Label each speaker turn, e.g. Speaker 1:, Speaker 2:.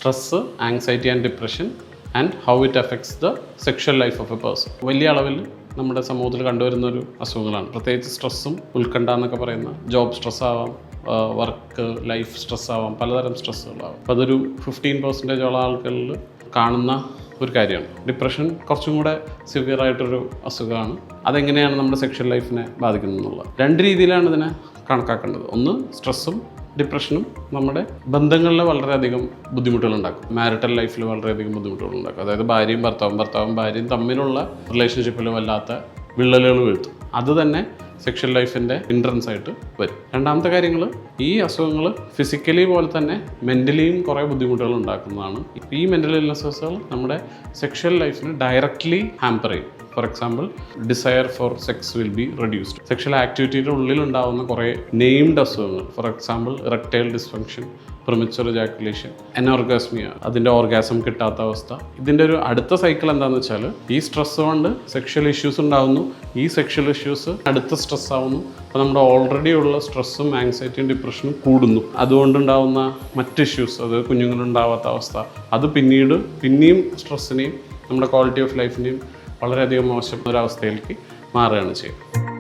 Speaker 1: Stress, anxiety and depression and how it affects the sexual life of A person. വലിയ അളവിൽ നമ്മുടെ സമൂഹത്തിൽ കണ്ടുവരുന്ന ഒരു അസുഖങ്ങളാണ്. പ്രത്യേകിച്ച് സ്ട്രെസ്സും ഉത്കണ്ഠ എന്നൊക്കെ പറയുന്ന ജോബ് സ്ട്രെസ് ആവാം, വർക്ക് ലൈഫ് സ്ട്രെസ് ആവാം, പലതരം സ്ട്രെസ്സുകളാവാം. അപ്പോൾ അതൊരു 15% ആൾക്കാരിൽ കാണുന്ന ഒരു കാര്യമാണ്. ഡിപ്രഷൻ കുറച്ചും കൂടെ സിവിയർ ആയിട്ടൊരു അസുഖമാണ്. അതെങ്ങനെയാണ് നമ്മുടെ സെക്ഷൽ ലൈഫിനെ ബാധിക്കുന്നത് എന്നുള്ളത് 2 രീതിയിലാണ് ഇതിനെ കണക്കാക്കേണ്ടത്. ഒന്ന്, സ്ട്രെസ്സും ഡിപ്രഷനും നമ്മുടെ ബന്ധങ്ങളിൽ വളരെയധികം ബുദ്ധിമുട്ടുകളുണ്ടാക്കും. മാരിറ്റൽ ലൈഫിൽ വളരെയധികം ബുദ്ധിമുട്ടുകളുണ്ടാക്കും. അതായത് ഭാര്യയും ഭർത്താവും ഭാര്യയും തമ്മിലുള്ള റിലേഷൻഷിപ്പിൽ വല്ലാത്ത വിള്ളലുകൾ വീഴ്ത്തും. അത് തന്നെ സെക്ഷൽ ലൈഫിൻ്റെ ഹിൻഡ്രൻസ് ആയിട്ട് വരും. രണ്ടാമത്തെ കാര്യങ്ങൾ, ഈ അസുഖങ്ങൾ ഫിസിക്കലി പോലെ തന്നെ മെൻ്റലിയും കുറേ ബുദ്ധിമുട്ടുകൾ ഉണ്ടാക്കുന്നതാണ്. ഈ മെൻ്റൽ ഇൽനെസ്സുകൾ നമ്മുടെ സെക്ഷൽ ലൈഫിന് ഡയറക്റ്റ്ലി ഹാമ്പർ ചെയ്യും. For example, desire for sex will be reduced. Sexual ആക്ടിവിറ്റിയുടെ ഉള്ളിലുണ്ടാകുന്ന കുറേ നെയിംഡ് അസുഖങ്ങൾ, for example erectile dysfunction, premature ejaculation, anorgasmia, അതിൻ്റെ ഓർഗാസം കിട്ടാത്ത അവസ്ഥ. ഇതിൻ്റെ ഒരു അടുത്ത സൈക്കിൾ എന്താണെന്ന് വെച്ചാൽ, ഈ സ്ട്രെസ് കൊണ്ട് സെക്ഷൽ ഇഷ്യൂസ് ഉണ്ടാകുന്നു, ഈ സെക്ഷൽ ഇഷ്യൂസ് അടുത്ത സ്ട്രെസ് ആവുന്നു. അപ്പോൾ നമ്മുടെ ഓൾറെഡി ഉള്ള സ്ട്രെസ്സും ആങ്സൈറ്റിയും ഡിപ്രഷനും കൂടുന്നു. അതുകൊണ്ടുണ്ടാവുന്ന മറ്റ് ഇഷ്യൂസ്, അത് കുഞ്ഞുങ്ങളുണ്ടാവാത്ത അവസ്ഥ, അത് പിന്നെയും സ്ട്രെസ്സിനെയും നമ്മുടെ ക്വാളിറ്റി ഓഫ് ലൈഫിനെയും വളരെയധികം മോശം ഒരവസ്ഥയിലേക്ക് മാറുകയാണ് ചെയ്യുന്നത്.